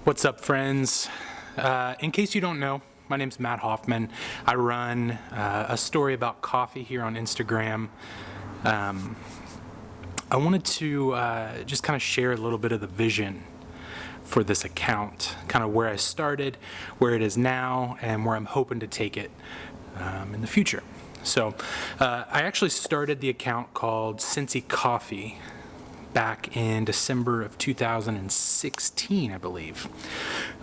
What's up, friends? In case you don't know, my name's Matt Hoffman. I run a story about coffee here on Instagram. I wanted to just kind of share a little bit of the vision for this account, kind of where I started, where it is now, and where I'm hoping to take it in the future. So I actually started the account called Cincy Coffee back in December of 2016, I believe.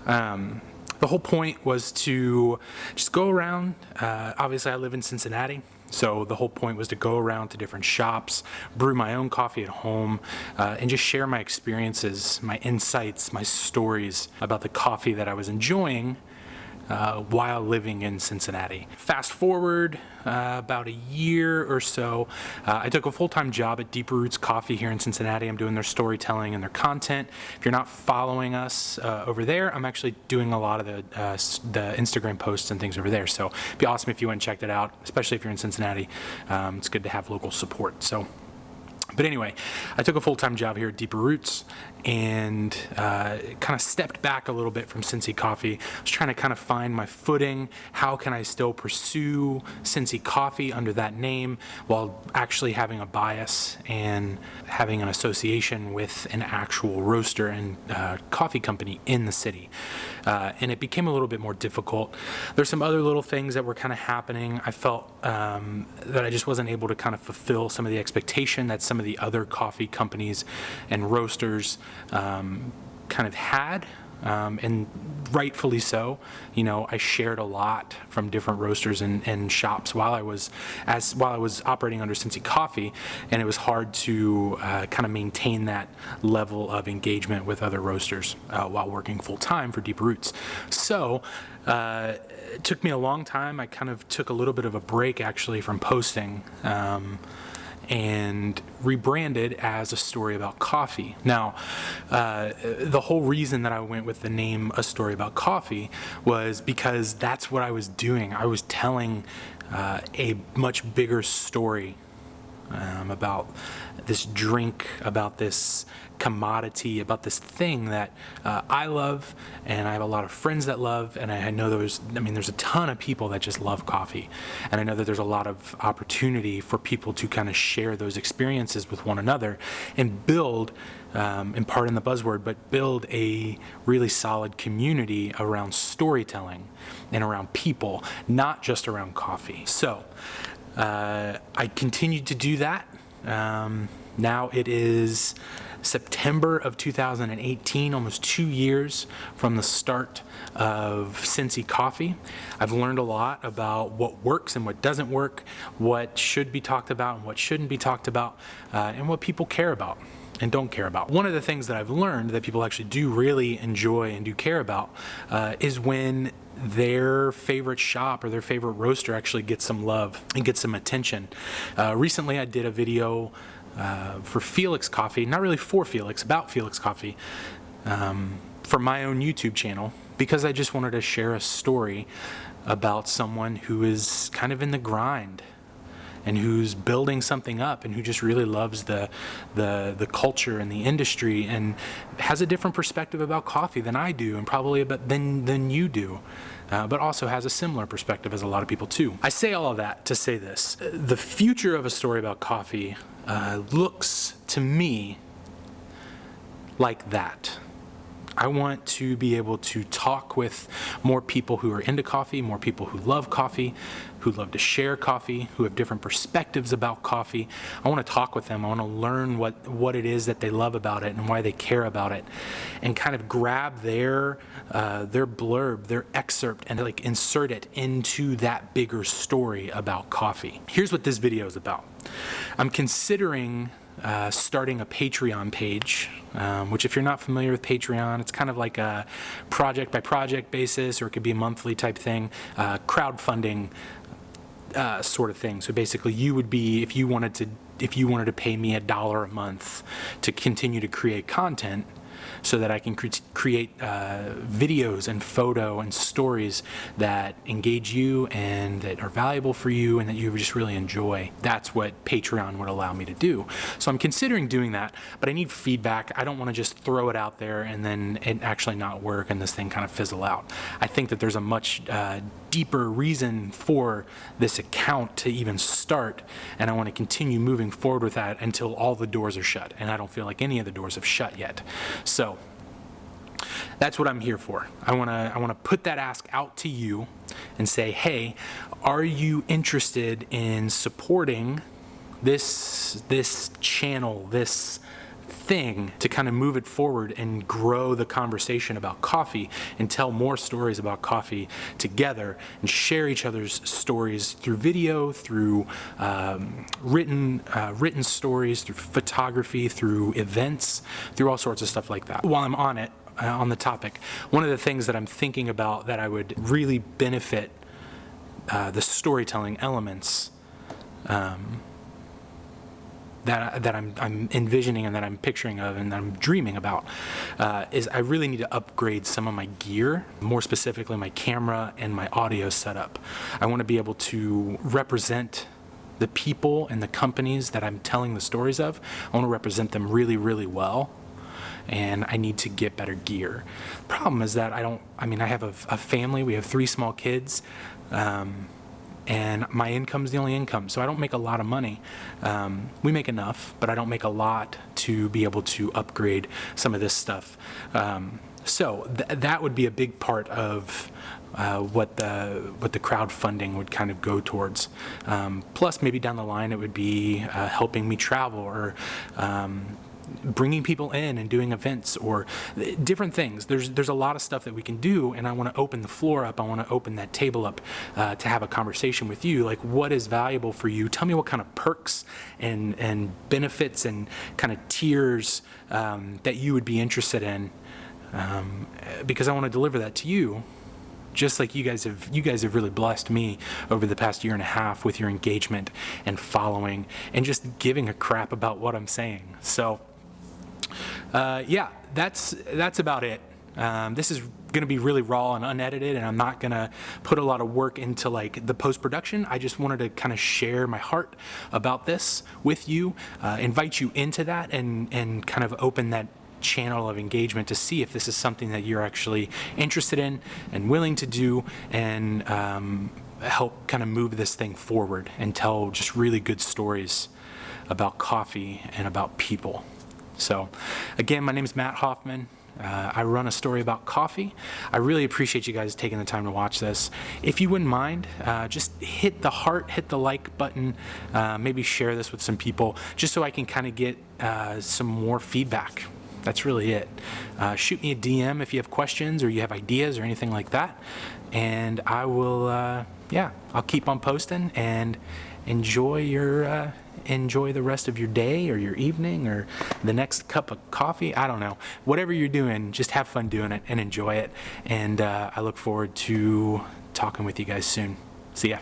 The whole point was to just go around. Obviously, I live in Cincinnati, so the whole point was to go around to different shops, brew my own coffee at home, and just share my experiences, my insights, my stories about the coffee that I was enjoying while living in Cincinnati. Fast forward about a year or so, I took a full-time job at Deeper Roots Coffee here in Cincinnati. I'm doing their storytelling and their content. If you're not following us over there, I'm actually doing a lot of the Instagram posts and things over there. So it'd be awesome if you went and checked it out, especially if you're in Cincinnati. It's good to have local support. But anyway, I took a full-time job here at Deeper Roots and kind of stepped back a little bit from Cincy Coffee. I was trying to kind of find my footing. How can I still pursue Cincy Coffee under that name while actually having a bias and having an association with an actual roaster and coffee company in the city? And it became a little bit more difficult. There's some other little things that were kind of happening. I felt that I just wasn't able to kind of fulfill some of the expectation that some of the other coffee companies and roasters kind of had, and rightfully so. You know, I shared a lot from different roasters and shops while I was operating under Cincy Coffee, and it was hard to kind of maintain that level of engagement with other roasters while working full time for Deeper Roots. So it took me a long time. I kind of took a little bit of a break actually from posting. And rebranded as A Story About Coffee. Now, the whole reason that I went with the name A Story About Coffee was because that's what I was doing. I was telling a much bigger story about this drink, about this commodity, about this thing that I love, and I have a lot of friends that love, and I know there's a ton of people that just love coffee, and I know that there's a lot of opportunity for people to kind of share those experiences with one another and build, and pardon the buzzword, but build a really solid community around storytelling and around people, not just around coffee. So I continued to do that. Now it is September of 2018, almost 2 years from the start of Cincy Coffee. I've learned a lot about what works and what doesn't work, what should be talked about and what shouldn't be talked about, and what people care about and don't care about. One of the things that I've learned that people actually do really enjoy and do care about is when their favorite shop or their favorite roaster actually gets some love and gets some attention. Recently I did a video for Felix Coffee, not really for Felix, about Felix Coffee, for my own YouTube channel, because I just wanted to share a story about someone who is kind of in the grind and who's building something up and who just really loves the culture and the industry and has a different perspective about coffee than I do and probably than you do, but also has a similar perspective as a lot of people too. I say all of that to say this. The future of A Story About Coffee looks to me like that. I want to be able to talk with more people who are into coffee, more people who love to share coffee, who have different perspectives about coffee. I want to talk with them. I want to learn what it is that they love about it and why they care about it, and kind of grab their blurb, their excerpt, and like insert it into that bigger story about coffee. Here's what this video is about. I'm considering starting a Patreon page, which if you're not familiar with Patreon, it's kind of like a project by project basis, or it could be a monthly type thing, crowdfunding sort of thing. So basically you would be, if you wanted to pay me $1 a month to continue to create content, so that I can create videos and photo and stories that engage you and that are valuable for you and that you just really enjoy. That's what Patreon would allow me to do. So I'm considering doing that, but I need feedback. I don't want to just throw it out there and then it actually not work and this thing kind of fizzle out. I think that there's a much deeper reason for this account to even start, and I want to continue moving forward with that until all the doors are shut, and I don't feel like any of the doors have shut yet. So that's what I'm here for. I want to put that ask out to you and say, hey, are you interested in supporting this channel, this thing, to kind of move it forward and grow the conversation about coffee and tell more stories about coffee together and share each other's stories through video, through written stories, through photography, through events, through all sorts of stuff like that. While I'm on it, on the topic, one of the things that I'm thinking about that I would really benefit the storytelling elements that I'm envisioning and that I'm picturing of and that I'm dreaming about is I really need to upgrade some of my gear, more specifically my camera and my audio setup. I want to be able to represent the people and the companies that I'm telling the stories of. I want to represent them really, really well, and I need to get better gear. Problem is that I have a family. We have 3 small kids. And my income's the only income, so I don't make a lot of money. We make enough, but I don't make a lot to be able to upgrade some of this stuff. So that would be a big part of what the crowdfunding would kind of go towards. Plus, maybe down the line, it would be helping me travel or bringing people in and doing events or different things. There's a lot of stuff that we can do, and I want to open the floor up. I want to open that table up to have a conversation with you. Like, what is valuable for you? Tell me what kind of perks and benefits and kind of tiers that you would be interested in, because I want to deliver that to you. Just like you guys have really blessed me over the past year and a half with your engagement and following and just giving a crap about what I'm saying. So yeah, that's about it. This is going to be really raw and unedited, and I'm not going to put a lot of work into like the post-production. I just wanted to kind of share my heart about this with you, invite you into that, and kind of open that channel of engagement to see if this is something that you're actually interested in and willing to do, and help kind of move this thing forward and tell just really good stories about coffee and about people. So again, my name is Matt Hoffman. I run A Story About Coffee. I really appreciate you guys taking the time to watch this. If you wouldn't mind, just hit the heart, hit the like button, maybe share this with some people, just so I can kind of get some more feedback. That's really it. Shoot me a DM if you have questions or you have ideas or anything like that, and I will, I'll keep on posting, and enjoy the rest of your day or your evening or the next cup of coffee. I don't know. Whatever you're doing, just have fun doing it and enjoy it. And I look forward to talking with you guys soon. See ya.